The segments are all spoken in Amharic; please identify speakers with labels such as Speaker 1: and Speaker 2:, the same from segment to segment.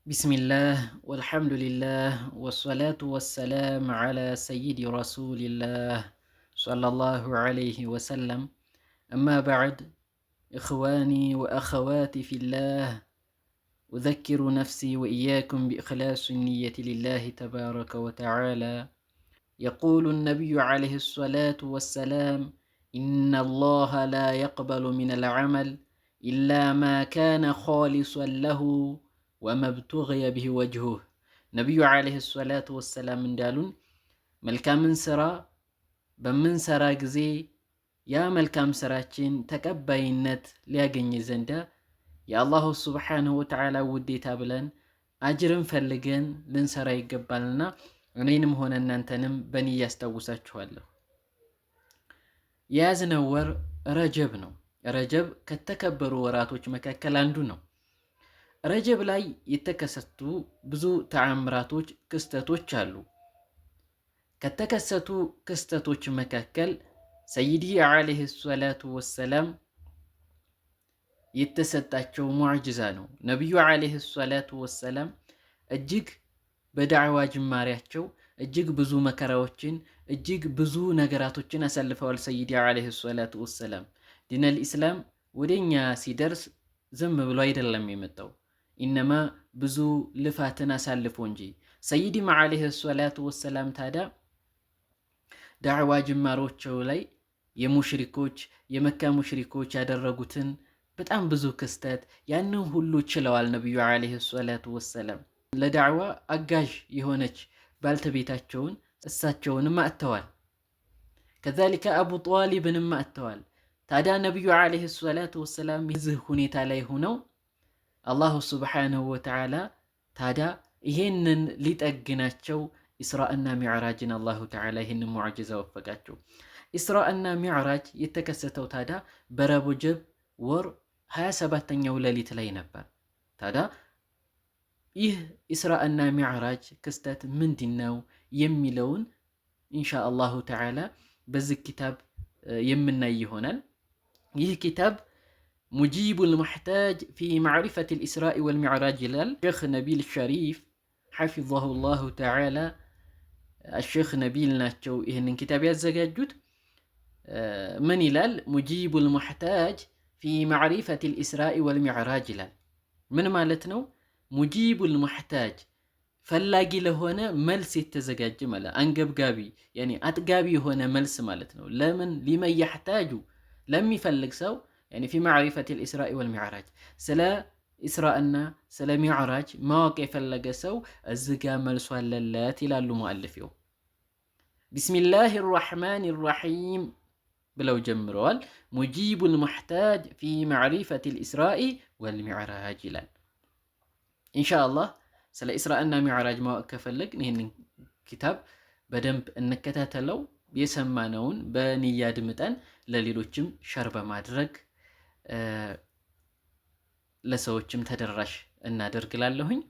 Speaker 1: بسم الله والحمد لله والصلاة والسلام على سيد رسول الله صلى الله عليه وسلم. أما بعد، إخواني وأخواتي في الله، أذكر نفسي وإياكم بإخلاص النية لله تبارك وتعالى. يقول النبي عليه الصلاة والسلام: إن الله لا يقبل من العمل إلا ما كان خالصا له وما ابتغي به وجهه። ነቢዩ ዓለይሂ ሰላቱ ወሰላም እንዳሉን መልካምን ስራ በምንሰራ ጊዜ ያ መልካም ስራችን ተቀባይነት ሊያገኝ ዘንዳ የአላሁ ሱብሓነሁ ወተዓላ ውዴታ ብለን አጅርን ፈልገን ልንሰራ ይገባልና እኔንም ሆነ እናንተንም በንያ ያስታውሳችኋለሁ። የያዝነው ወር ረጀብ ነው። ረጀብ ከተከበሩ ወራቶች መካከል አንዱ ነው። ረጀብ ላይ የተከሰቱ ብዙ ተአምራቶች፣ ክስተቶች አሉ። ከተከሰቱ ክስተቶች መካከል ሰይዲ ዓለይሂ ሰላቱ ወሰላም የተሰጣቸው ሙዕጅዛ ነው። ነቢዩ ዓለይሂ ሰላቱ ወሰላም እጅግ በዳዕዋ ጅማሬያቸው እጅግ ብዙ መከራዎችን እጅግ ብዙ ነገራቶችን አሳልፈዋል። ሰይዲ ዓለይሂ ሰላቱ ወሰላም ዲነል ኢስላም ወደኛ ሲደርስ ዝም ብሎ አይደለም የመጣው፣ ኢነማ ብዙ ልፋትን አሳልፎ እንጂ። ሰይዲም ዓለይሂ ሰላቱ ወሰላም ታዲያ ዳዕዋ ጅማሮቸው ላይ የሙሽሪኮች የመካ ሙሽሪኮች ያደረጉትን በጣም ብዙ ክስተት ያንን ሁሉ ችለዋል። ነቢዩ ዓለይሂ ሰላቱ ወሰላም ለዳዕዋ አጋዥ የሆነች ባልተቤታቸውን እሳቸውንም አጥተዋል። ከዛሊከ አቡ ጧሊብንም አጥተዋል። ታዲያ ነቢዩ ዓለይሂ ሰላቱ ወሰላም የዚህ ሁኔታ ላይ ሆነው አላሁ ሱብሓነሁ ወተዓላ ታዲያ ይሄንን ሊጠግናቸው ኢስራእና ሚዕራጅን አላሁ ተዓላ ይህንን ሙዕጅዛ ወፈቃቸው። ኢስራእና ሚዕራጅ የተከሰተው ታዲያ በረጀብ ወር 27ኛው ሌሊት ላይ ነበር። ታዲያ ይህ ኢስራእና ሚዕራጅ ክስተት ምንድን ነው የሚለውን ኢንሻአላሁ ተዓላ በዚህ ኪታብ የምናይ ይሆናል። ይህ ኪታብ ሙጂቡል ሙሕታጅ ፊ ማዕሪፈቲል ኢስራኢ ወልሚዕራጅ ይላል። ሼኽ ነቢል ሸሪፍ ሐፊዘሁ ላሁ ተዓላ ሼኽ ነቢል ናቸው ይህንን ኪታብ ያዘጋጁት። ምን ይላል? ሙጂቡል ሙሕታጅ ፊ ማዕሪፈቲል ኢስራኢ ወልሚዕራጅ ይላል። ምን ማለት ነው? ሙጂቡል ሙሕታጅ ፈላጊ ለሆነ መልስ የተዘጋጀ ማለት አንገብጋቢ ያኔ አጥጋቢ የሆነ መልስ ማለት ነው። ለምን ሊመን ያሕታጁ ለሚፈልግ ሰው ያኔ ፊ ማዕሪፈቲል ኢስራኢ ወልሚዕራጅ ስለ ኢስራእና ስለ ሚዕራጅ ማወቅ የፈለገ ሰው እዚህ ጋ መልሶ አለለት ይላሉ ሙአልፊው። ቢስሚላሂ ራሕማን ራሒም ብለው ጀምረዋል። ሙጂቡል ሙሕታጅ ፊ ማዕሪፈቲል ኢስራኢ ወልሚዕራጅ ይላል። ኢንሻአላህ ስለ ኢስራእና ሚዕራጅ ማወቅ ከፈለግን ይህንን ኪታብ በደንብ እንከታተለው። የሰማነውን በንያ ድምጠን ለሌሎችም ሸር በማድረግ ለሰዎችም ተደራሽ እናደርግላለሁኝ።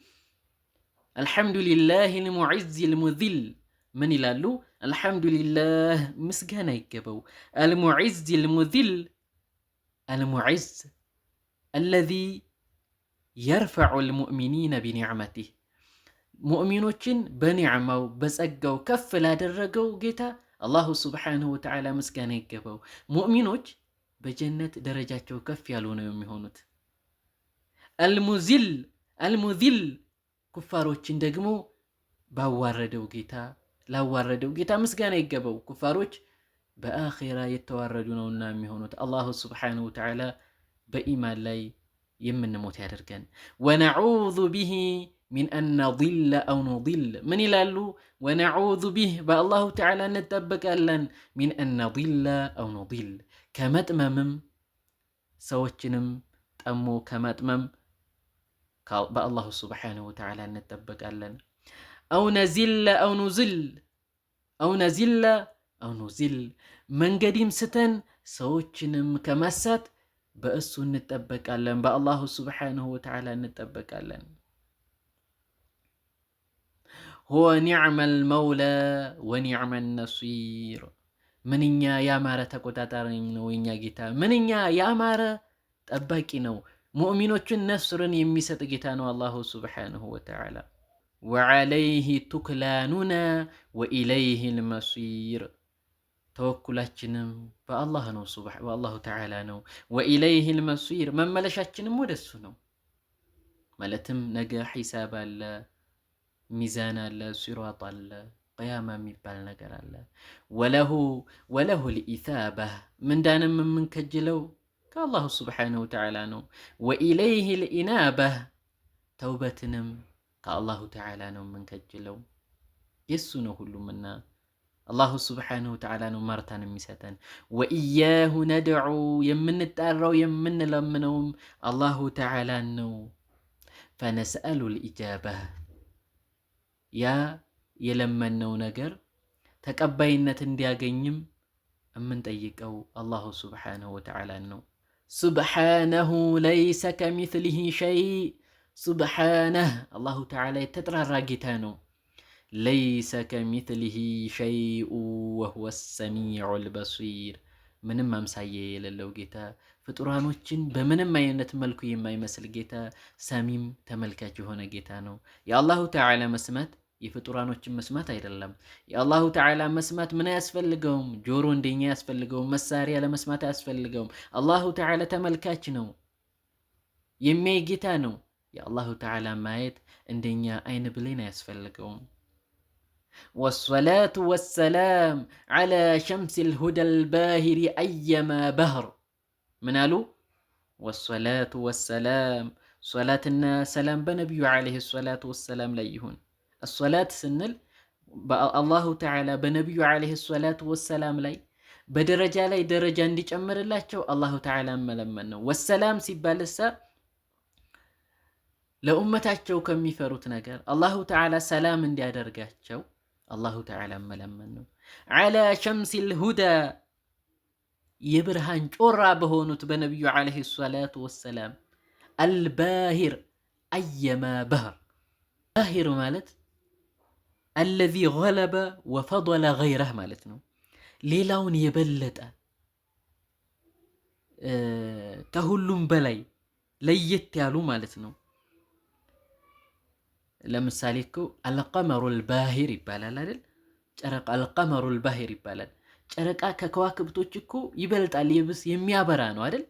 Speaker 1: አልሐምዱሊላህ ልሙዒዝ ልሙዚል ምን ይላሉ? አልሐምዱሊላህ ምስጋና ይገባው። አልሙዒዝ ልሙዚል አልሙዒዝ አለዚ የርፈዑ ልሙእሚኒነ ቢኒዕመቲህ ሙእሚኖችን በኒዕማው በጸጋው ከፍ ላደረገው ጌታ አላሁ ሱብሓነሁ ወተዓላ ምስጋና ይገባው። ሙእሚኖች በጀነት ደረጃቸው ከፍ ያሉ ነው የሚሆኑት። አልሙዚል ኩፋሮችን ደግሞ ላዋረደው ጌታ ምስጋና ይገባው። ኩፋሮች በአኺራ የተዋረዱ ነውና የሚሆኑት። አላሁ ሱብሓነሁ ወተዓላ በኢማን ላይ የምንሞት ያደርገን። ወነዑዙ ቢሂ ሚን አን ነዲለ አው ኑዲል ምን ይላሉ? ወነዑዙ ቢህ በአላሁ ተዓላ እንጠበቃለን። ሚን አን ነዲለ አው ኑዲል ከመጥመምም ሰዎችንም ጠሞ ከመጥመም በአላሁ ሱብሓነሁ ወተዓላ እንጠበቃለን። አው ነዚለ አው ኑዚል መንገዲም ስተን ሰዎችንም ከማሳት በእሱ እንጠበቃለን። በአላሁ ሱብሓነሁ ወተዓላ እንጠበቃለን። ሁወ ኒዕመል መውላ ወኒዕመን ነሲር ምንኛ ያማረ ተቆጣጣሪ ነው የኛ ጌታ፣ ምንኛ ያማረ ጠባቂ ነው፣ ሙእሚኖችን ነስርን የሚሰጥ ጌታ ነው አላሁ ሱብሓነሁ ወተዓላ። ወዐለይህ ቱክላኑና ወኢለይህ ልመሲር ተወኩላችንም በአላሁ ተዓላ ነው። ወኢለይህ ልመሲር መመለሻችንም ወደሱ ነው። ማለትም ነገ ሒሳብ አለ፣ ሚዛን አለ፣ ሲራጥ አለ፣ ቅያማ የሚባል ነገር አለ። ወለሁ ልኢታባህ ምንዳንም የምንከጅለው ከአላሁ ስብሓነሁ ወተዓላ ነው። ወኢለይህ ልኢናባህ ተውበትንም ከአላሁ ተዓላ ነው የምንከጅለው። የሱ ነው ሁሉምና አላሁ ስብሓነሁ ወተዓላ ነው ማርታን የሚሰጠን። ወኢያሁ ነድዑ የምንጣራው የምንለምነውም አላሁ ተዓላን ነው። ፈነስአሉ ልኢጃባህ ያ የለመነው ነገር ተቀባይነት እንዲያገኝም የምንጠይቀው አላሁ ስብሓነሁ ወተዓላን ነው። ሱብሓነሁ ለይሰ ከሚስሊሂ ሸይ ሱብሓነህ አላሁ ተዓላ የተጥራራ ጌታ ነው። ለይሰ ከሚስሊሂ ሸይኡ ወሁወ ሰሚዑል በሲር ምንም አምሳዬ የሌለው ጌታ፣ ፍጡራኖችን በምንም አይነት መልኩ የማይመስል ጌታ፣ ሰሚም ተመልካች የሆነ ጌታ ነው። የአላሁ ተዓላ መስማት የፍጡራኖችን መስማት አይደለም። የአላሁ ተዓላ መስማት ምን አያስፈልገውም፣ ጆሮ እንደኛ አያስፈልገውም፣ መሳሪያ ለመስማት አያስፈልገውም። አላሁ ተዓላ ተመልካች ነው፣ የሚያይ ጌታ ነው። የአላሁ ተዓላ ማየት እንደኛ አይን ብሌን አያስፈልገውም። ወሰላቱ ወሰላም ዐላ ሸምሲል ሁደል ባሂሪ አየማ ባህር ምን አሉ? ወሰላቱ ወሰላም ሶላትና ሰላም በነቢዩ ዓለይሂ ሰላቱ ወሰላም ላይ ይሁን። አሶላት ስንል በአላሁ ተዓላ በነቢዩ ዓለይሂ ሰላቱ ወሰላም ላይ በደረጃ ላይ ደረጃ እንዲጨምርላቸው አላሁ ተዓላ መለመን ነው። ወሰላም ሲባል እሳ ለኡመታቸው ከሚፈሩት ነገር አላሁ ተዓላ ሰላም እንዲያደርጋቸው አላሁ ተዓላ መለመን ነው። ዐላ ሸምሲል ሁዳ የብርሃን ጮራ በሆኑት በነቢዩ ዓለይሂ ሰላቱ ወሰላም አልባሂር አየማ ባህር ባሂር ማለት አለዚ ገለበ ወፈضለ ገይረህ ማለት ነው። ሌላውን የበለጠ ከሁሉም በላይ ለየት ያሉ ማለት ነው። ለምሳሌ እኮ አልቀመሩል ባሂር ይባላል አይደል? ጨረቃ አልቀመሩል ባሂር ይባላል። ጨረቃ ከከዋክብቶች እኮ ይበልጣል፣ የብስ የሚያበራ ነው አይደል?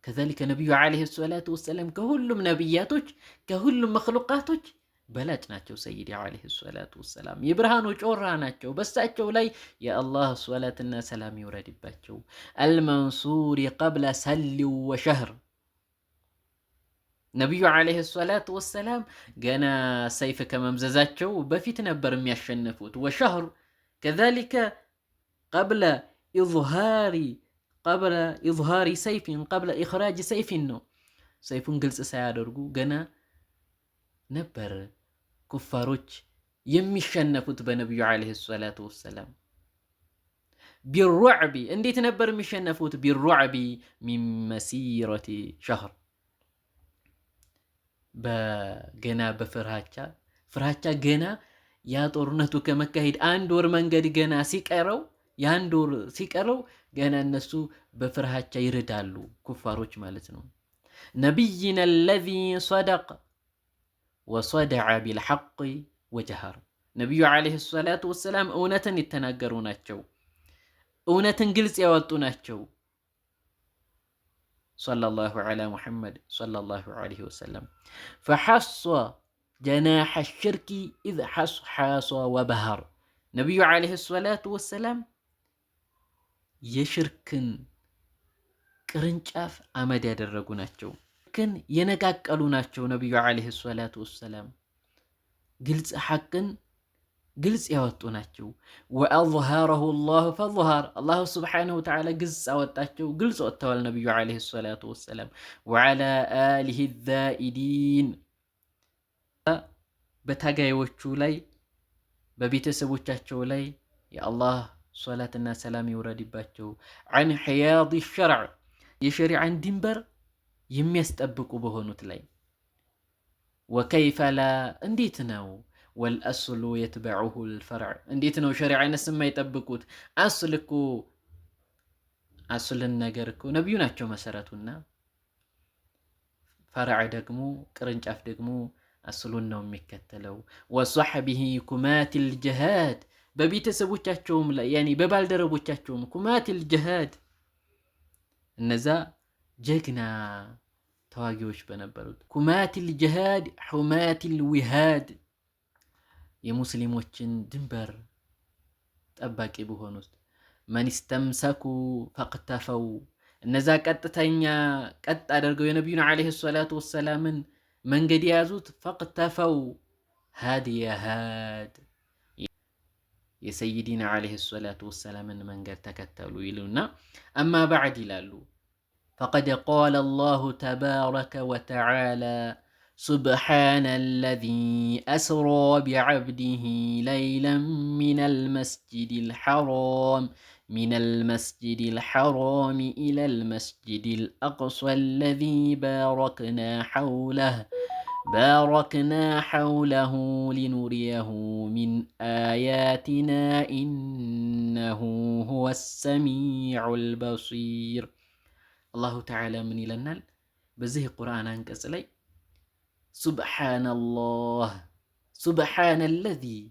Speaker 1: ከዛሊከ ነቢዩ ዓለይሂ ሰላቱ ወሰላም ከሁሉም ነቢያቶች ከሁሉም መክሉቃቶች በላጭ ናቸው። ሰይዲ ዓለይሂ ሰላቱ ወሰላም የብርሃኑ ጮራ ናቸው። በሳቸው ላይ የአላህ ሰላትና ሰላም ይውረድባቸው። አልመንሱሪ ቀብለ ሰሊ ወሸህር ነቢዩ ዓለይሂ ሰላቱ ወሰላም ገና ሰይፍ ከመምዘዛቸው በፊት ነበር የሚያሸንፉት። ወሸህር ከዛሊከ ቀብለ ኢዝሃሪ ሰይፊን ቀብለ ኢኽራጅ ሰይፊን ነው። ሰይፉን ግልጽ ሳያደርጉ ገና ነበር ኩፋሮች የሚሸነፉት በነቢዩ ዓለይሂ ሰላቱ ወሰላም። ቢሩዕቢ እንዴት ነበር የሚሸነፉት? ቢሩዕቢ ሚን መሲረቲ ሸህር ገና ፍርሃቻ ገና ያ ጦርነቱ ከመካሄድ አንድ ወር መንገድ ገና ሲቀረው የአንድ ወር ሲቀረው ገና እነሱ በፍርሃቻ ይርዳሉ፣ ኩፋሮች ማለት ነው። ነቢይና አለዚ ሰደቀ ወሰደዐ ቢልሐቅ ወጀሀር ነቢዩ ዓለይሂ ሰላቱ ወሰላም እውነትን የተናገሩ ናቸው፣ እውነትን ግልጽ ያወጡ ናቸው። ሰለላሁ ዐላ ሙሐመድ ሰለላሁ ዐለይሂ ወሰለም ፈሐሷ ጀናሐ ሽርኪ ኢዝ ሐሷ ወበሃር ነቢዩ ዓለይሂ ሰላቱ ወሰላም የሽርክን ቅርንጫፍ አመድ ያደረጉ ናቸው፣ ግን የነቃቀሉ ናቸው። ነቢዩ ዓለይሂ ሰላቱ ወሰላም ግልጽ ሐቅን ግልጽ ያወጡ ናቸው። ወአዝሃረሁ ላሁ ፈዝሃር አላሁ ስብሓነሁ ወተዓላ ግልጽ አወጣቸው፣ ግልጽ ወጥተዋል ነቢዩ ዓለይሂ ሰላቱ ወሰላም። ወዓላ አሊሂ ዛኢዲን በታጋዮቹ ላይ በቤተሰቦቻቸው ላይ የአላህ ሶላትና ሰላም ይውረድባቸው። ዐን ሕያድ ሸርዕ የሸሪዓን ድንበር የሚያስጠብቁ በሆኑት ላይ ወከይፈ ላ እንዴት ነው ወልአስሉ የትበዑሁ ልፈርዕ እንዴት ነው ሸሪዓንስ የማይጠብቁት? አስልን ነገር እኮ ነቢዩ ናቸው መሰረቱና ፈርዕ ደግሞ ቅርንጫፍ ደግሞ አስሉን ነው የሚከተለው። ወሷሕቢሂ ኩማቲል ጅሃድ በቤተሰቦቻቸውም ላይ ያኒ በባልደረቦቻቸውም ኩማቲል ጅሃድ እነዛ ጀግና ተዋጊዎች በነበሩት ኩማቲል ጅሃድ ሑማቲል ዊሃድ የሙስሊሞችን ድንበር ጠባቂ በሆኑት መን ስተምሰኩ ፈቅተፈው እነዛ ቀጥተኛ ቀጥ አድርገው የነቢዩን ዓለይሂ ሰላቱ ወሰላምን መንገድ የያዙት ፈቅተፈው ሃዲየ ሃድ የሰይዲና ዓለይሂ ሰላቱ ወሰላምን መንገድ ተከተሉ ይሉና አማ ባዕድ ይላሉ። ፈቀድ ቃለ አላሁ ተባረከ ወተዓላ سبحان الذي أسرى بعبده ليلا من المسجد الحرام إلى المسجد الأقصى الذي باركنا حوله لنريه من آياتنا إنه هو السميع البصير. الله تعالى من يلنال بزه قرآن أنكس لي سبحان الله سبحان الذي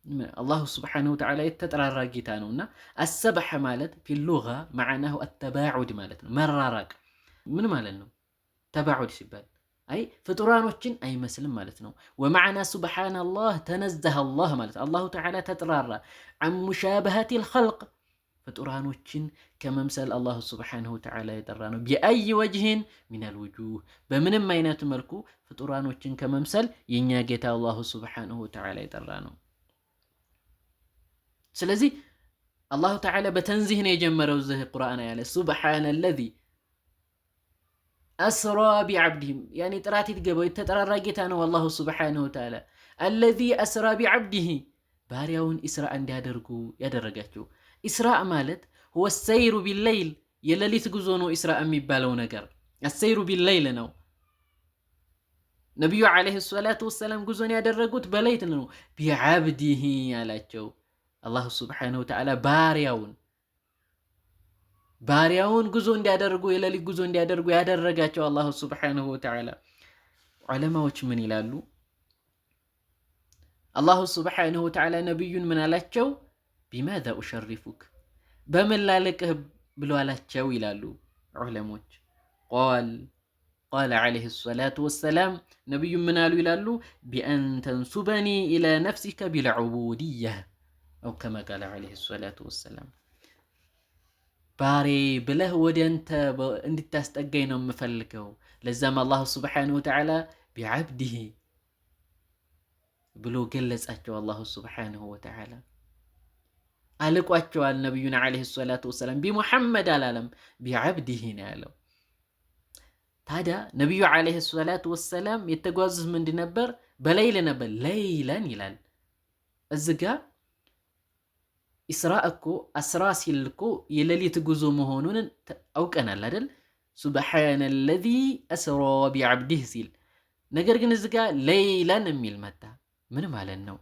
Speaker 1: الله سبحانه وتعالى يتترى جيتانونا السبح مالت في اللغة معناه التباعد مالت مرارك من مالنو تباعد سبال أي فطرانوچن أي مسلم مالتنو ومعنى سبحان الله تنزه الله مالت الله تعالى تترى عن مشابهة الخلق فطرانوچن كممثل الله سبحانه وتعالى يترانو بأي وجه من الوجوه بمنم ماينات ملكو فطرانوچن كممثل ينيا جيتا الله سبحانه وتعالى يترانو ስለዚህ አላሁ ተዓላ በተንዚህ ነው የጀመረው እዚህ ቁርአን ያለ ሱብሃነ الذي أسرى بعبده يعني ጥራት ይገባው የተጠራራ ጌታ ነው አላሁ ሱብሃነሁ ወተዓላ الذي أسرى بعبده ባሪያውን ኢስራ እንዲያደርጉ ያደረጋቸው ኢስራ ማለት هو السير بالليل የሌሊት ጉዞ ነው ኢስራ የሚባለው ነገር السير بالليل ነው ነብዩ አለይሂ ሰላቱ ወሰለም ጉዞን ያደረጉት በሌሊት ነው بعبده ያላቸው አላሁ ሱብሓነሁ ወተዓላ ባሪያውን ጉዞ እንዲያደርጉ የሌሊት ጉዞ እንዲያደርጉ ያደረጋቸው አላሁ ሱብሓነሁ ወተዓላ። ዑለማዎች ምን ይላሉ? አላሁ ሱብሓነሁ ወተዓላ ነቢዩን ምን አላቸው? ቢማዛ ኡሸሪፉክ በምን ላልቅህ ብሎ አላቸው ይላሉ ዑለሞች። ቃለ ዓለይሂ ሰላቱ ወሰላም ነቢዩን ምን አሉ ይላሉ? ቢአን ተንሱበኒ ኢላ ነፍሲከ ቢልዑቡድየህ أو كما قال عليه الصلاة والسلام باري بله ودنت انت تستقينه مفلكه لزم الله سبحانه وتعالى بعبده بلو قلز أجو الله سبحانه وتعالى ألقوا أجو النبينا عليه الصلاة والسلام بمحمد العالم بعبده نالو هذا نبي عليه الصلاة والسلام يتقوزز من دي نبر بليل نبر ليلا يلال الزقاء ኢስራ እኮ አስራ ሲል እኮ የሌሊት ጉዞ መሆኑን አውቀናል አይደል? ሱብሓነ አለዚ አስራ ቢዐብዲህ ሲል ነገር ግን እዚህ ጋር ሌይላን የሚል መጣ። ምን ማለት ነው?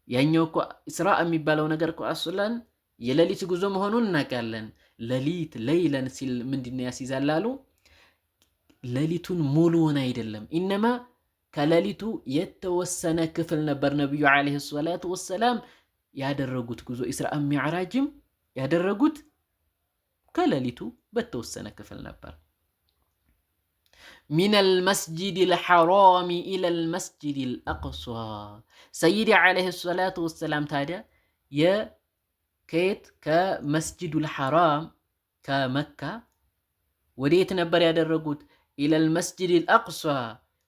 Speaker 1: ያኛው እኮ ኢስራ የሚባለው ነገር እኮ አስላን የሌሊት ጉዞ መሆኑን እናውቃለን። ሌሊት ሌይላን ሲል ምንድነው ያስይዛል አሉ? ሌሊቱን ሙሉውን አይደለም፣ ኢነማ ከሌሊቱ የተወሰነ ክፍል ነበር ነብዩ አለይሂ ሰላቱ ወሰላም ያደረጉት ጉዞ ኢስራ ሚዕራጅም ያደረጉት ከሌሊቱ በተወሰነ ክፍል ነበር። ሚነል መስጂዲል ሐራም ኢለል መስጂዲል አቅሷ ሰይዲ ዓለይሂ ሰላቱ ወሰላም ታዲያ ከየት ከመስጂዱል ሐራም ከመካ ወዴት ነበር ያደረጉት? ኢለል መስጂዲል አቅሷ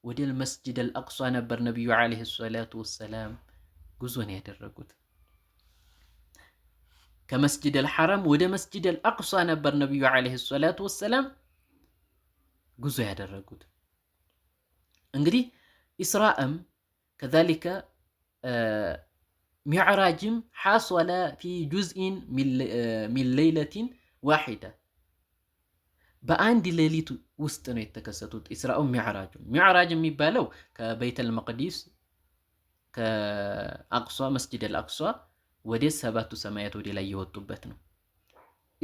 Speaker 1: ወደል መስጂዲል አቅሷ ነበር ነብዩ ዓለይሂ ሰላቱ ወሰላም ጉዞን ያደረጉት። ከመስጂድ አልሐራም ወደ መስጂድ አልአቅሷ ነበር ነብዩ አለይሂ ሰላቱ ወሰላም ጉዞ ያደረጉት። እንግዲህ ኢስራእም ከዛሊከ ሚዕራጅም ሐصل في جزء من ليلة واحدة በአንድ ሌሊት ውስጥ ነው የተከሰቱት ኢስራእም ሚዕራጅም። ሚዕራጅ የሚባለው ከቤተል መቅዲስ ከአቅሷ መስጂድ አልአቅሷ ወደ ሰባቱ ሰማያት ወደ ላይ የወጡበት ነው።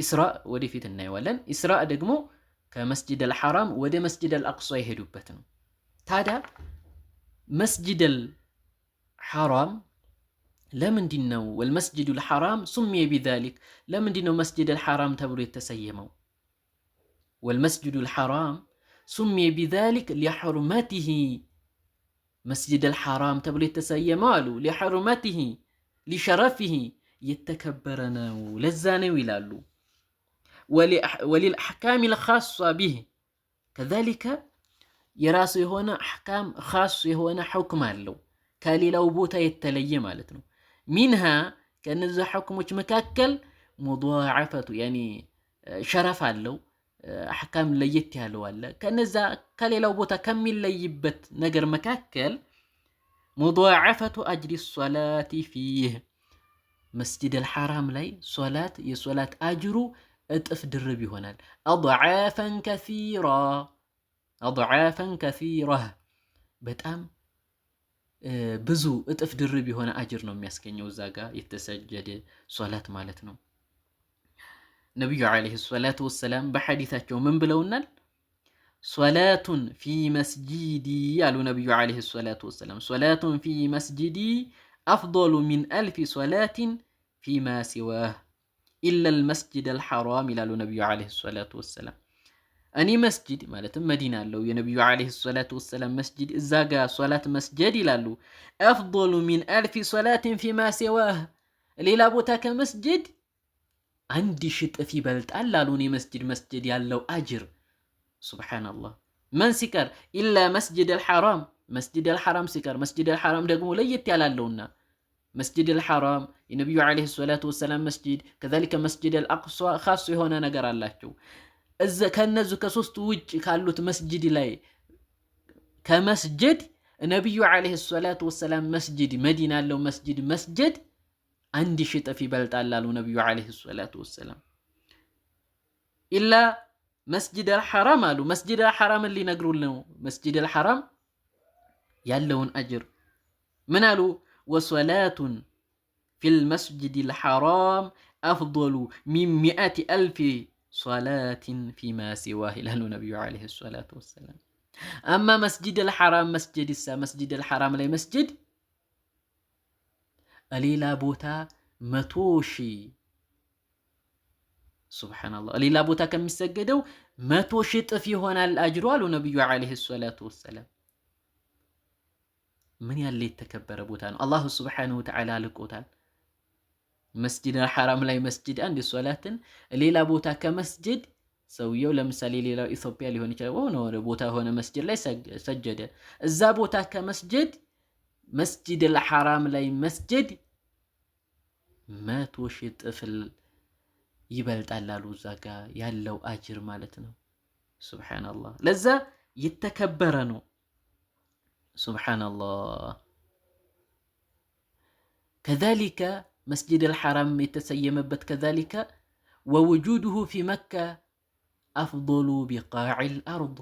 Speaker 1: ኢስራእ ወደፊት እናየዋለን። ኢስራእ ደግሞ ከመስጂድ አልሐራም ወደ መስጂድ አልአቅሷ የሄዱበት ነው። ታዲያ መስጂድ አልሐራም ለምንድን ነው ወልመስጂዱ አልሐራም ሱሚየ ቢዛሊክ ለምንድን ነው መስጂድ አልሐራም ተብሎ የተሰየመው? ወልመስጂዱ አልሐራም ሱሚየ ቢዛሊክ ሊሑርመቲሂ መስጂድ አልሐራም ተብሎ የተሰየመው አሉ ሊሑርመቲሂ ሊሸረፊሂ የተከበረ ነው ለዛ ነው ይላሉ። ወሊልአሕካም ልኻሷ ቢህ ከዛሊከ የራሱ የሆነ አሕካም ኻስ የሆነ ሕክም አለው ከሌላው ቦታ የተለየ ማለት ነው። ሚንሃ ከነዚህ ሕክሞች መካከል ሙዳዓፈቱ ያኒ ሸረፍ አለው አሕካም ለየት ያለው አለ። ከነዛ ከሌላው ቦታ ከሚለይበት ነገር መካከል ሙዳዓፈቱ አጅሪ ሶላቲ ፊህ መስጂድ አልሐራም ላይ ሶላት የሶላት አጅሩ እጥፍ ድርብ ይሆናል። አድዓፈን ከሲራ በጣም ብዙ እጥፍ ድርብ የሆነ አጅር ነው የሚያስገኘው እዛ ጋር የተሰጀደ ሶላት ማለት ነው። ነቢዩ ዓለይሂ ሰላቱ ወሰላም በሐዲታቸው ምን ብለውናል? ሶላቱን ፊ መስጂዲ ያሉ ነቢዩ ዓለይሂ ሰላቱ ወሰላም ሶላቱን ፊ መስጂዲ አፍዶሉ ሚን አልፊ ሶላቲን ፊማ ሲዋህ ኢለል መስጂድ አልሐራም ይላሉ ነቢዩ ዓለይሂ ሰላቱ ወሰላም። እኔ መስጂድ ማለትም መዲና አለው የነቢዩ ዓለይሂ ሰላቱ ወሰላም መስጂድ እዛ ጋ ሶላት መስጀድ ይላሉ አፍዶሉ ሚን አልፊ ሶላቲን ፊማ ሲዋህ ሌላ ቦታ ከመስጅድ 1000 እጥፍ ይበልጣል ላሉ እኔ መስጅድ ያለው አጅር። ሱብሓነላህ። መን ሲቀር ኢላ መስጂድ አልሐራም መስጂድ አልሐራም ሲቀር መስጂድ አልሐራም ደግሞ ለየት ያላለውና መስጂድ አልሐራም የነቢዩ ዓለይሂ ሰላቱ ወሰላም መስጂድ ከዛሊከ መስጂድ አልአቅሷ ኻስ የሆነ ነገር አላቸው። እዛ ከነዚህ ከሶስቱ ውጭ ካሉት መስጂድ ላይ ከመስጂድ ነቢዩ ዓለይሂ ሰላቱ ወሰላም መስጂድ መዲና ያለው መስጂድ 1000 እጥፍ ይበልጣል አሉ ነቢዩ ዓለይሂ ሰላቱ ወሰላም። ኢላ መስጂድ አልሐራም አሉ መስጂድ አልሐራምን ሊነግሩን ነው መስጂድ አልሐራም ያለውን አጅር ምን አሉ? ወሶላቱን ፊል መስጂድ አልሐራም አፍዶሉ ሚን 100,000 ሶላቲን ፊማ ሲዋህ ይላሉ ነቢዩ ዓለይሂ ሰላቱ ወሰላም። አማ መስጂድ አልሐራም መስጂድ አልሐራም ላይ መስጂድ ሌላ ቦታ 100,000 ሱብሓነላህ ሌላ ቦታ ከሚሰገደው 100,000 እጥፍ ይሆናል አጅሩ አሉ ነቢዩ ዓለይሂ ሰላቱ ወሰላም። ምን ያለ የተከበረ ቦታ ነው። አላሁ ሱብሓነሁ ወተዓላ ልቆታል። መስጂድ አልሐራም ላይ መስጂድ አንድ ሶላትን ሌላ ቦታ ከመስጂድ ሰውየው ለምሳሌ ሌላው ኢትዮጵያ ሊሆን ይችላል ሆነ ቦታ ሆነ መስጂድ ላይ ሰጀደ እዛ ቦታ ከመስጂድ መስጂድ አልሐራም ላይ መስጂድ 100,000 እጥፍ ይበልጣል አሉ እዛ ጋር ያለው አጅር ማለት ነው። ሱብሓነላህ ለዛ የተከበረ ነው። ሱብሓነላህ ከዛሊከ መስጂድ አልሐራም የተሰየመበት ከዛሊከ ወውጁዱሁ ፊ መካ አፍዶሉ ቢቃዒል አርድ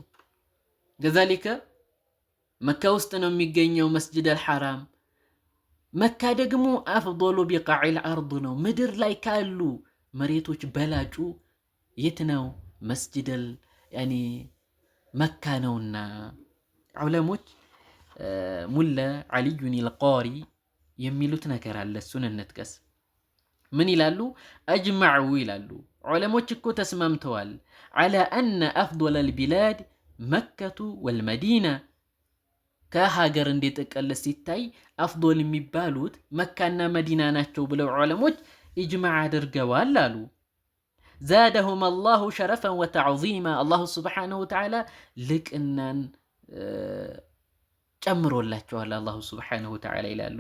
Speaker 1: ከዛሊከ መካ ውስጥ ነው የሚገኘው መስጂድ አልሐራም። መካ ደግሞ አፍዶሉ ቢቃዒል አርድ ነው ምድር ላይ ካሉ መሬቶች በላጩ የት ነው? መስጂድ ያኒ መካ ነውና ዑለሞች ሙላ ዓሊዩን አልቃሪ የሚሉት ነገር አለ እሱን እንጥቀስ። ምን ይላሉ? አጅመዑ ይላሉ ዑለሞች እኮ ተስማምተዋል ዐላ አነ አፍዶለ አልቢላድ መከቱ ወልመዲና ከሀገር እንደጠቀለ ሲታይ አፍዶል የሚባሉት መካና መዲና ናቸው ብለው ዑለሞች ኢጅማዕ አድርገዋል አሉ። ዛደሁም አላሁ ሸረፈን ወተዕዚማ አላሁ ስብሓነሁ ወተዓላ ልቅናን ጨምሮላቸዋል አላሁ ስብሓነሁ ወተዓላ ይላሉ።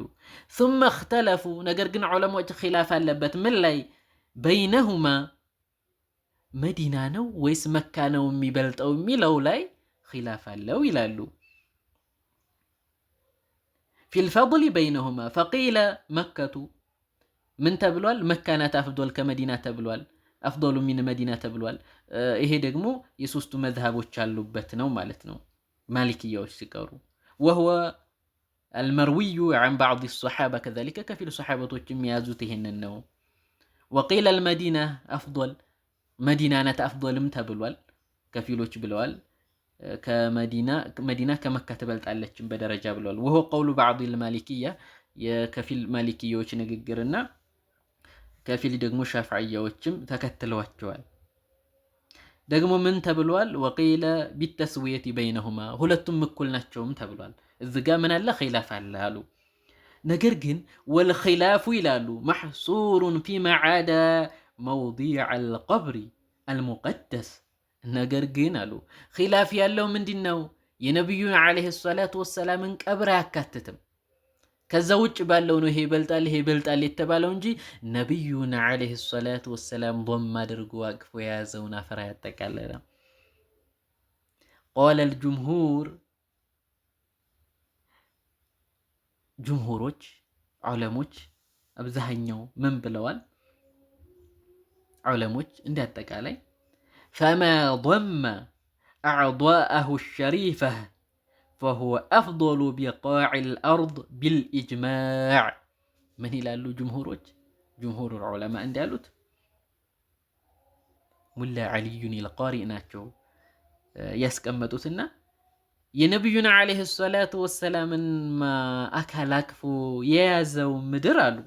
Speaker 1: ثم اختلفوا ነገር ግን ዑለሞች ኺላፍ አለበት ምን ላይ? በይነሁማ መዲና ነው ወይስ መካ ነው የሚበልጠው የሚለው ላይ ኺላፍ አለው ይላሉ። ፊል ፈድሊ በይነሁማ ፈቂለ መከቱ ምን ተብሏል? መካ ናት አፍዶል ከመዲና ተብሏል። አፍዶሉ ሚን መዲና ተብሏል። ይሄ ደግሞ የሶስቱ መዝሃቦች ያሉበት ነው ማለት ነው ማሊክያዎች ሲቀሩ ወህወ አልመርዊዩ ዐን ባዕድ ሰሓባ ከዛሊከ ከፊል ሰሓበቶች የሚያዙት ይሄንን ነው። ወቂለ አልመዲና አፍዶል መዲና ናት አፍዶልም ተብሏል። ከፊሎች ብለዋል መዲና ከመካ ትበልጣለችም በደረጃ ብለዋል። ወሆ ቀውሉ ባዕድ ልማሊክያ የከፊል ማሊክያዎች ንግግርና ከፊል ደግሞ ሻፍዕያዎችም ተከትለዋቸዋል። ደግሞ ምን ተብሏል? ወቂለ ቢተስዊየቲ በይነሁማ ሁለቱም እኩል ናቸውም ተብሏል። እዚህ ጋ ምን አለ? ኺላፍ አለ አሉ። ነገር ግን ወልኺላፉ ይላሉ መሕሱሩን ፊማ ዓዳ መውዲዕ አልቀብሪ አልሙቀደስ። ነገር ግን አሉ ኺላፍ ያለው ምንድን ነው? የነቢዩን ዓለይሂ ሰላቱ ወሰላምን ቀብር አያካትትም። ከዛ ውጭ ባለው ነው ይሄ ይበልጣል የተባለው እንጂ ነቢዩን ዓለይሂ ሰላቱ ወሰላም ዶም አድርጎ አቅፎ የያዘውን አፈር ያጠቃለለ። ቃለል ጁምሁር ጁምሁሮች ዑለሞች አብዛኛው ምን ብለዋል? ዑለሞች እንዲያጠቃላይ ፈማ ضመ አዕضአሁ ሸሪፈህ ፈሁወ አፍضሉ ቢቃዕ ልአርድ ቢልኢጅማዕ። ምን ይላሉ ጁምሁሮች? ጁምሁር ዑለማ እንዳሉት ሙላ ዓሊዩን አልቃሪእ ናቸው ያስቀመጡትና የነቢዩን ዓለይሂ ሰላቱ ወሰላምን አካል አቅፎ የያዘው ምድር አሉ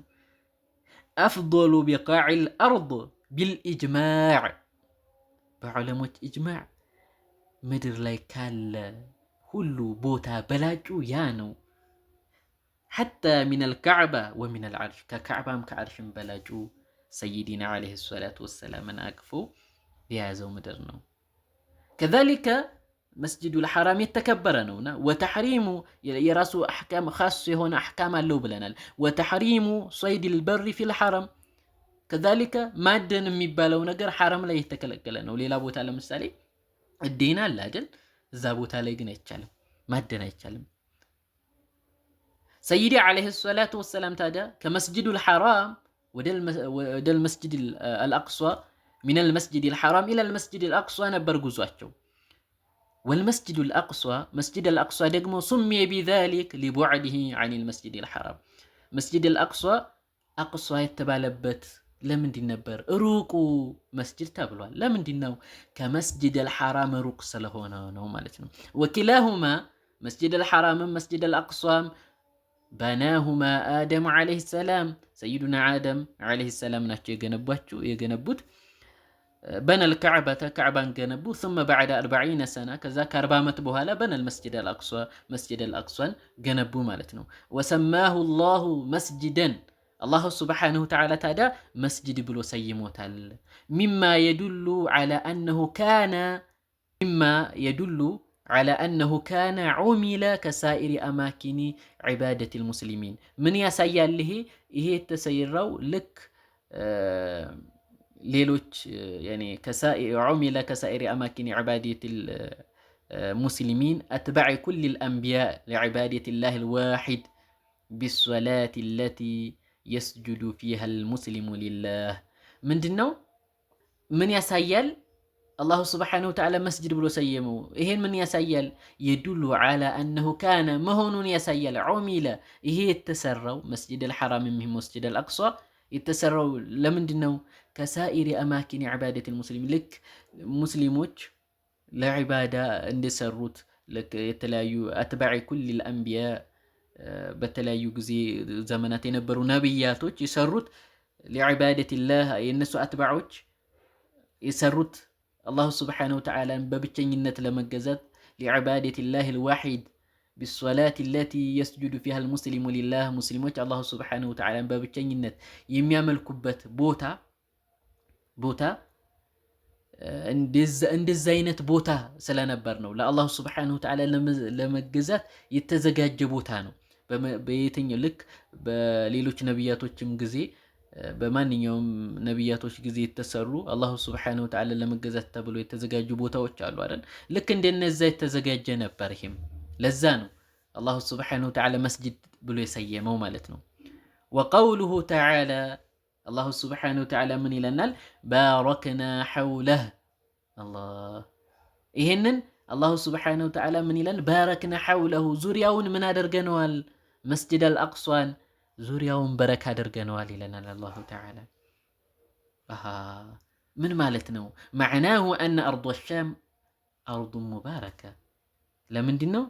Speaker 1: አፍضሉ ቢቃዕ ልአርድ ቢልኢጅማዕ፣ በዑለሞች ኢጅማዕ ምድር ላይ ካለ ሁሉ ቦታ በላጩ ያ ነው። ሐታ ሚነል ከዕባ ወሚነል ዓርሽ፣ ከከዕባም ከዓርሽም በላጩ ሰይዲና ዓለይሂ ሰላቱ ወሰላምን አቅፎ የያዘው ምድር ነው። ከዛሊከ መስጂዱል ሐራም የተከበረ ነውና ወተሕሪሙ የራሱ አሕካም ኻስ የሆነ አሕካም አለው ብለናል። ወተሕሪሙ ሶይድል በሪ ፊል ሐረም ከዛሊከ ማደን የሚባለው ነገር ሐረም ላይ የተከለከለ ነው። ሌላ ቦታ ለምሳሌ እዴና አለ አይደል? እዛ ቦታ ላይ ግን አይቻልም፣ ማደን አይቻልም። ሰይዲ ዓለይሂ ሰላቱ ወሰላም ታዲያ ከመስጂዱል ሐራም ወደል መስጂድ አልአቅሷ ሚነል መስጂድ አልሐራም ኢለል መስጂድ አልአቅሷ ነበር ጉዟቸው። ወልመስጂድ አልአቅሷ መስጂድ አልአቅሷ ደግሞ ሱሚየ ቢዛሊክ ሊቡዕዲሂ ዐኒል መስጂድ አልሐራም። መስጂድ አልአቅሷ አቅሷ የተባለበት ለምንድን ነበር? ሩቁ መስጂድ ተብሏል። ለምንድን ነው? ከመስጂድ አልሐራም ሩቅ ስለሆነ ነው ማለት ነው። ወኪላሁማ መስጂድ አልሐራምም መስጂድ አልአቅሷም በናሁማ አደም ዓለይሂ ሰላም ሰይዱና አደም ዓለይሂ ሰላም ናቸው የገነቡት። በነል ከዕበተ ከዕባን ገነቡ። ثم بعد 40 ሰና ከዛ ከ40 ዓመት በኋላ በነል መስጂድ አልአቅሷ መስጂድ አልአቅሷን ገነቡ ማለት ነው። ወሰማሁ ላሁ መስጂደን አላሁ ስብሓነሁ ወተዓላ ታዲያ መስጂድ ብሎ ሰይሞታል። ሚማ የዱሉ ዐላ አነሁ ካነ ዑሚለ ከሳኢሪ አማኪኒ ዒባደቲል ሙስሊሚን። ምን ያሳያል? ይሄ የተሰራው ልክ ሌሎች ዑሚለ ከሳኢሪ አማኪኒ ዒባደቲል ሙስሊሚን አትባዕ ኩሊል አንቢያ ሊዒባደቲላሂል ዋሒድ ቢሶላቲ አለቲ የስጁዱ ፊሃል ሙስሊሙ ሊላህ። ምንድን ነው? ምን ያሳያል? አላሁ ስብሓነሁ ወተዓላ መስጅድ ብሎ ሰየመው። ይሄን ምን ያሳያል? የዱሉ ዐላ አነሁ ካነ መሆኑን ያሳያል። ዑሚለ ይሄ የተሰራው መስጅድ አልሐራም የሚሆን መስጅድ አልአቅሷ የተሰራው ለምንድን ነው? ከሳኢሪ አማኪን ዒባደቲል ሙስሊም ልክ ሙስሊሞች ለዒባዳ እንደሰሩት የተለያዩ አትባዕ ኩሊል አንቢያ በተለያዩ ጊዜ ዘመናት የነበሩ ነብያቶች የሰሩት ለዒባደቲላህ የነሱ አትባዖች የሰሩት አላሁ ስብሓነሁ ወተዓላን በብቸኝነት ለመገዛት ሊዕባደቲላሂል ዋሒድ ቢሶላቲ አለቲ የስጁዱ ፊሃል ሙስሊሙ ሊላህ ሙስሊሞች አላሁ ስብሓነሁ ወተዓላን በብቸኝነት የሚያመልኩበት ቦታ እንደዛ አይነት ቦታ ስለነበር ነው ለአላሁ ስብሓነሁ ወተዓላ ለመገዛት የተዘጋጀ ቦታ ነው። በየትኛው ልክ በሌሎች ነቢያቶችም ጊዜ በማንኛውም ነቢያቶች ጊዜ የተሰሩ አላሁ ስብሓነሁ ወተዓላ ለመገዛት ተብሎ የተዘጋጁ ቦታዎች አሉ አይደል? ልክ እንደነዛ የተዘጋጀ ነበር። ይሄም ለዛ ነው አላሁ ስብሓነሁ ወተዓላ መስጂድ ብሎ የሰየመው ማለት ነው። ወቀውሉሁ ተዓላ አላሁ ስብሓነሁ ወተዓላ ምን ይለናል? ባረክና ሐውለህ አላህ ይሄንን አላሁ ስብሓነሁ ወተዓላ ምን ይላል? ባረክና ሐውለሁ ዙሪያውን ምን አደርገነዋል? መስጂድ አልአቅሷን ዙሪያውን በረካ አድርገነዋል ይለናል አላሁ ተዓላ። ምን ማለት ነው? መዕናሁ አነ አርዶ ሻም አርዱን ሙባረከ። ለምንድን ነው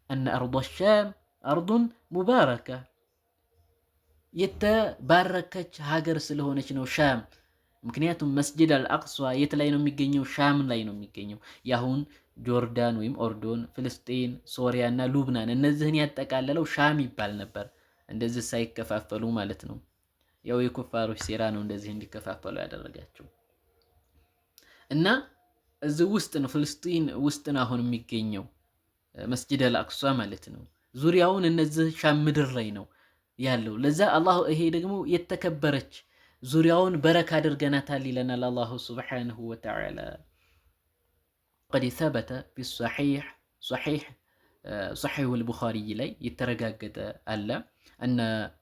Speaker 1: አነ አርዶ ሻም አርዱን ሙባረከ? የተባረከች ሀገር ስለሆነች ነው ሻም። ምክንያቱም መስጂድ አልአቅሷ የት ላይ ነው የሚገኘው? ሻም ላይ ነው የሚገኘው። የአሁን ጆርዳን ወይም ኦርዶን፣ ፍልስጤን፣ ሶሪያ እና ሉብናን እነዚህን ያጠቃለለው ሻም ይባል ነበር። እንደዚህ ሳይከፋፈሉ ማለት ነው። ያው የኩፋሮች ሴራ ነው እንደዚህ እንዲከፋፈሉ ያደረጋቸው። እና እዚህ ውስጥ ነው ፍልስጤን ውስጥ ነው አሁን የሚገኘው መስጂድ አልአቅሷ ማለት ነው። ዙሪያውን እነዚህ ሻም ምድር ላይ ነው ያለው። ለዛ አላህ ይሄ ደግሞ የተከበረች ዙሪያውን በረካ አድርገናታል ይለናል አላሁ ሱብሓነሁ ወተዓላ። ቀድ ሰበተ ፊ ሶሒሑል ቡኻሪ ላይ የተረጋገጠ አለ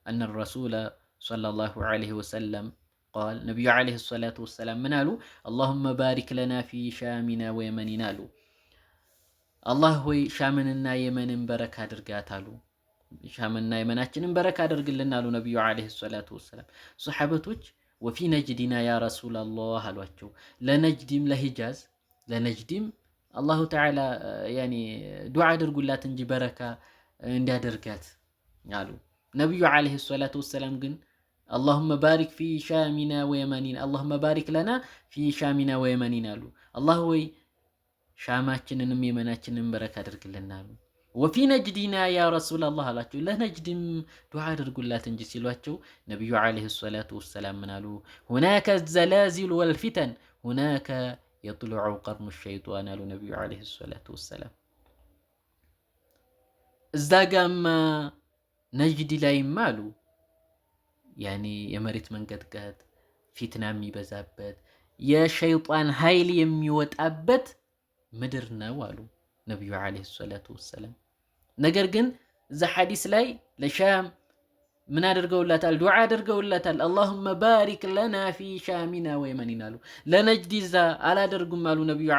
Speaker 1: አነ ረሱለ ሰለላሁ ዐለይሂ ወሰለም ቃል ነቢዩ ዐለይሂ ሰላቱ ወሰላም ምን አሉ? አላሁመ ባሪክ ለና ፊ ሻሚና ወየመኒና አሉ። አላህ ሆይ ሻምንና የመንን በረካ አድርጋት አሉ። ሻምንና የመናችንን በረካ አድርግልን አሉ ነቢዩ ዐለይሂ ሰላቱ ወሰላም። ሰሓበቶች ወፊ ነጅዲና ያ ረሱለላህ አሏቸው። ለነጅዲም ለሂጃዝ ለነጅዲም አላሁ ተዓላ ያኒ ዱዓ አድርጉላት እንጂ በረካ እንዲያደርጋት አሉ። ነቢዩ ዐለይሂ ሰላቱ ወሰላም ግን አላሁመ ባሪክ ፊ ሻሚና ወየመኒና አላሁመ ባሪክ ለና ፊ ሻሚና ወየመኒና አሉ። አላህ ወይ ሻማችንንም የመናችንን በረካ አድርግልን አሉ። ወፊ ነጅዲና ያ ረሱለላህ አላቸው። ለነጅድም ዱዓ አድርጉላት እንጂ ሲሏቸው ነቢዩ ዐለይሂ ሰላቱ ወሰላም ምን አሉ? ሁናከ ዘላዚሉ ወልፊተን ሁናከ የጥሉዑ ቀርኑ ሸይጧን አሉ ነቢዩ ዐለይሂ ሰላቱ ወሰላም። እዛ ጋማ ነጅዲ ላይማ አሉ ያኔ የመሬት መንቀጥቀጥ ፊትና የሚበዛበት የሸይጣን ኃይል የሚወጣበት ምድር ነው አሉ ነቢዩ ዐለይሂ ሰላቱ ወሰላም። ነገር ግን እዛ ሐዲስ ላይ ለሻም ምን አድርገውላታል? ዱዓ አድርገውላታል። አላሁመ ባሪክ ለና ፊ ሻሚና ወየመኒና አሉ። ለነጅድ እዛ አላደርጉም አሉ ነቢዩ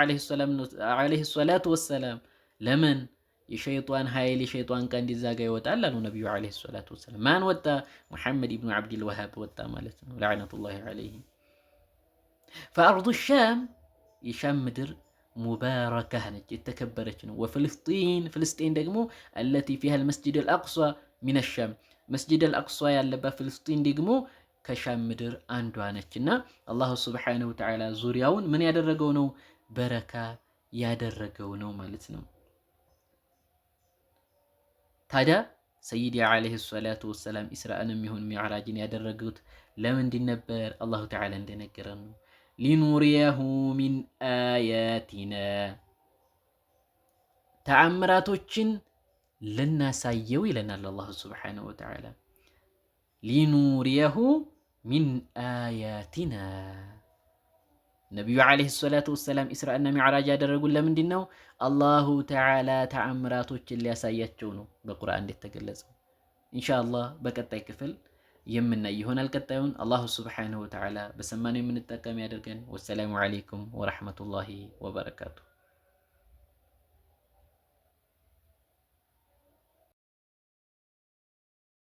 Speaker 1: ዐለይሂ ሰላቱ ወሰላም። ለምን? የሸይጣን ኃይል የሸይጣን ቀንድ እዛ ጋ ይወጣል አሉ ነቢዩ ዐለይሂ ሰላቱ ወሰላም። ማን ወጣ? ሙሐመድ ብኑ ዓብድልወሃብ ወጣ ማለት ነው ለዕነቱላሂ ዐለይሂ። ፈአርዱ ሻም የሻም ምድር ሙባረካህ ነች የተከበረች ነው። ወፍልስጢን ፍልስጤን ደግሞ አለቲ ፊሃ ልመስጂድ አልአቅሷ ሚነ ሻም መስጂድ አልአቅሷ ያለባት ፍልስጢን ደግሞ ከሻም ምድር አንዷ ነች። እና አላሁ ስብሓነሁ ወተዓላ ዙሪያውን ምን ያደረገው ነው? በረካ ያደረገው ነው ማለት ነው። ታዲያ ሰይዲ ዐለይሂ ሰላቱ ወሰላም ኢስራእንም ይሁን ሚዕራጅን ያደረጉት ለምንድን ነበር? አላሁ ተዓላ እንደነገረን ነው። ሊኑሪየሁ ሚን አያቲና ተአምራቶችን ልናሳየው ይለናል አላሁ ስብሓነሁ ወተዓላ። ሊኑሪየሁ ሚን አያቲና ነቢዩ ዐለይሂ ሰላቱ ወሰላም ኢስራእና ሚዕራጅ ያደረጉን ለምንድን ነው? አላሁ ተዓላ ተአምራቶችን ሊያሳያቸው ነው በቁርአን እንደተገለጸው። ኢንሻአላህ በቀጣይ ክፍል የምናይ ይሆናል። ቀጣዩን አላሁ ስብሓነሁ ወተዓላ በሰማነው የምንጠቀም ያደርገን። ወሰላሙ ዐለይኩም ወረሕመቱላሂ ወበረካቱሁ።